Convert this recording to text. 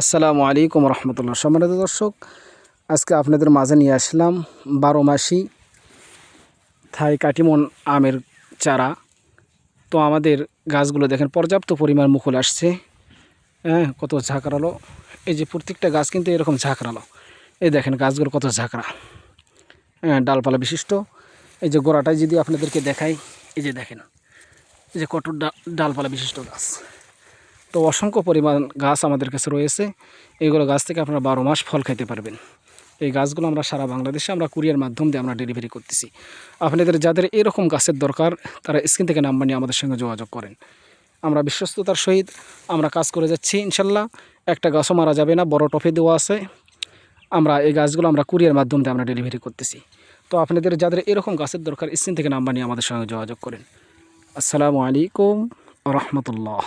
আসসালামু আলাইকুম রহমতুল্লাহ। সম্মানিত দর্শক, আজকে আপনাদের মাঝে নিয়ে আসলাম 12 মাসি থাই কাটিমন আমের চারা। তো আমাদের গাছগুলো দেখেন পর্যাপ্ত পরিমাণ মুকুল আসছে। হ্যাঁ, কত ঝাঁকড়ালো। এই যে প্রত্যেকটা গাছ কিন্তু এরকম ঝাঁকড়ালো। এই দেখেন গাছগুলো কত ঝাঁকড়া, হ্যাঁ, ডালপালা বিশিষ্ট। এই যে গোড়াটায় যদি আপনাদেরকে দেখাই, এই যে দেখেন, এই যে কত ডালপালা বিশিষ্ট গাছ। তো অসংখ্য পরিমাণ গাছ আমাদের কাছে রয়েছে। এইগুলো গাছ থেকে আপনারা 12 মাস ফল খাইতে পারবেন। এই গাছগুলো আমরা সারা বাংলাদেশে আমরা কুরিয়ার মাধ্যম দিয়ে আমরা ডেলিভারি করতেছি। আপনাদের যাদের এরকম গাছের দরকার, তারা স্ক্রিন থেকে নাম্বার নিয়ে আমাদের সঙ্গে যোগাযোগ করেন। আমরা বিশ্বস্ততার সহিত আমরা কাজ করে যাচ্ছি ইনশাল্লাহ। একটা গাছও মারা যাবে না, বড় টফে দেওয়া আছে। আমরা এই গাছগুলো আমরা কুরিয়ার মাধ্যম দিয়ে আমরা ডেলিভারি করতেছি। তো আপনাদের যাদের এরকম গাছের দরকার, স্ক্রিন থেকে নাম্বার নিয়ে আমাদের সঙ্গে যোগাযোগ করেন। আসসালামু আলাইকুম রহমতুল্লাহ।